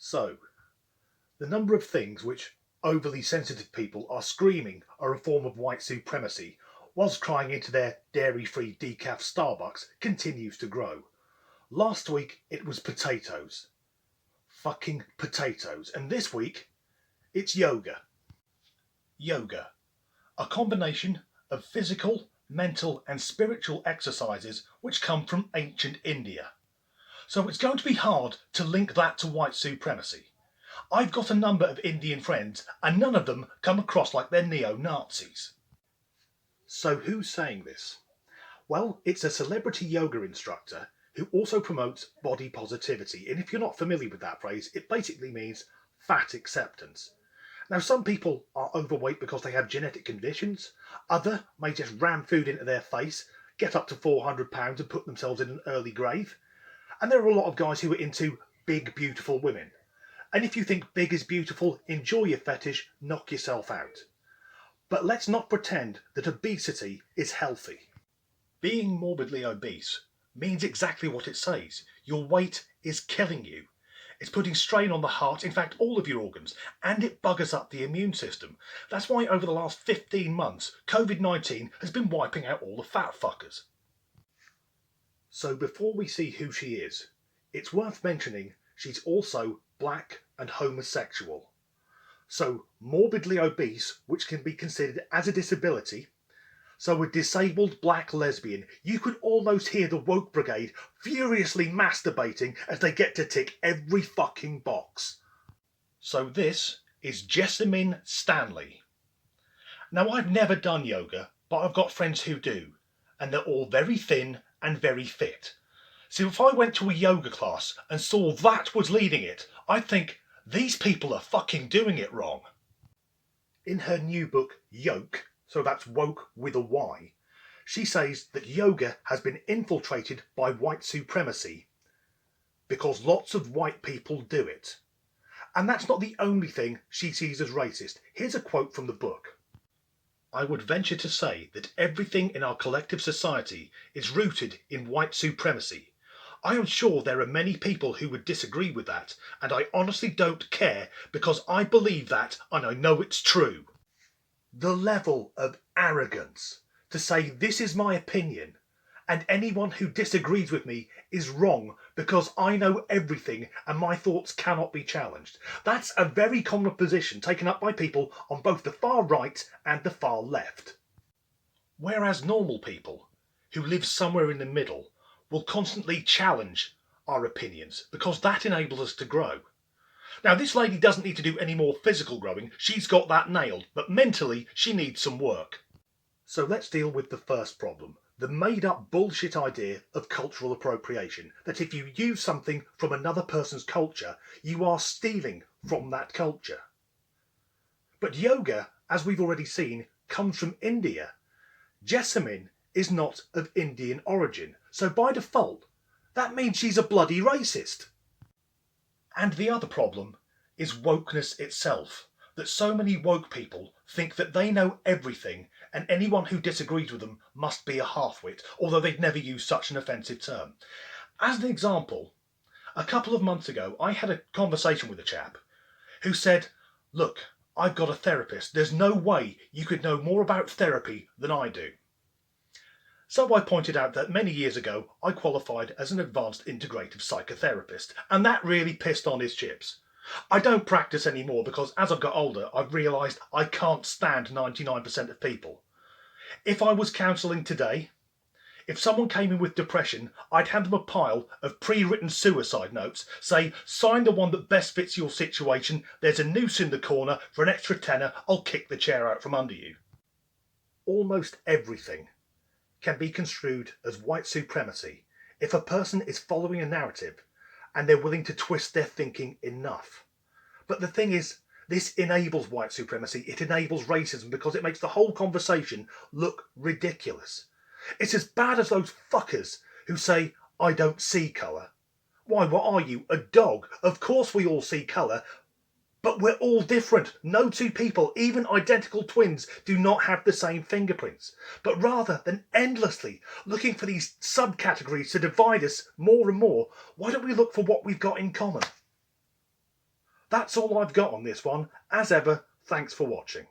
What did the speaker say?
So, the number of things which overly sensitive people are screaming are a form of white supremacy, whilst crying into their dairy-free decaf Starbucks continues to grow. Last week it was potatoes. Fucking potatoes. And this week it's yoga. Yoga. A combination of physical, mental and spiritual exercises which come from ancient India. So it's going to be hard to link that to white supremacy. I've got a number of Indian friends and none of them come across like they're neo-Nazis. So who's saying this? Well, it's a celebrity yoga instructor who also promotes body positivity. And if you're not familiar with that phrase, it basically means fat acceptance. Now, some people are overweight because they have genetic conditions. Others may just ram food into their face, get up to 400 pounds and put themselves in an early grave. And there are a lot of guys who are into big, beautiful women. And if you think big is beautiful, enjoy your fetish, knock yourself out. But let's not pretend that obesity is healthy. Being morbidly obese means exactly what it says. Your weight is killing you. It's putting strain on the heart, in fact all of your organs, and it buggers up the immune system. That's why over the last 15 months, COVID-19 has been wiping out all the fat fuckers. So before we see who she is, it's worth mentioning she's also black and homosexual. So morbidly obese, which can be considered as a disability. So a disabled black lesbian. You could almost hear the woke brigade furiously masturbating as they get to tick every fucking box. So this is Jessamine Stanley. Now I've never done yoga, but I've got friends who do, and they're all very thin and very fit. So if I went to a yoga class and saw that was leading it, I'd think, these people are fucking doing it wrong. In her new book, Yoke, so that's woke with a Y, she says that yoga has been infiltrated by white supremacy because lots of white people do it. And that's not the only thing she sees as racist. Here's a quote from the book. I would venture to say that everything in our collective society is rooted in white supremacy. I am sure there are many people who would disagree with that, and I honestly don't care because I believe that and I know it's true. The level of arrogance to say this is my opinion and anyone who disagrees with me is wrong because I know everything and my thoughts cannot be challenged. That's a very common position taken up by people on both the far right and the far left. Whereas normal people who live somewhere in the middle will constantly challenge our opinions because that enables us to grow. Now, this lady doesn't need to do any more physical growing. She's got that nailed, but mentally she needs some work. So let's deal with the first problem, the made-up bullshit idea of cultural appropriation, that if you use something from another person's culture, you are stealing from that culture. But yoga, as we've already seen, comes from India. Jessamine is not of Indian origin, so by default, that means she's a bloody racist. And the other problem is wokeness itself, that so many woke people think that they know everything and anyone who disagrees with them must be a half-wit, although they'd never use such an offensive term. As an example, a couple of months ago I had a conversation with a chap who said, look, I've got a therapist, there's no way you could know more about therapy than I do. So I pointed out that many years ago I qualified as an advanced integrative psychotherapist, and that really pissed on his chips. I don't practice anymore because as I've got older I've realised I can't stand 99% of people. If I was counselling today, if someone came in with depression, I'd hand them a pile of pre-written suicide notes, say, sign the one that best fits your situation, there's a noose in the corner, for an extra tenner I'll kick the chair out from under you. Almost everything can be construed as white supremacy if a person is following a narrative and they're willing to twist their thinking enough. But the thing is, this enables white supremacy, it enables racism because it makes the whole conversation look ridiculous. It's as bad as those fuckers who say, I don't see colour. Why, what are you, a dog? Of course we all see colour, but we're all different. No two people, even identical twins, do not have the same fingerprints. But rather than endlessly looking for these subcategories to divide us more and more, why don't we look for what we've got in common? That's all I've got on this one. As ever, thanks for watching.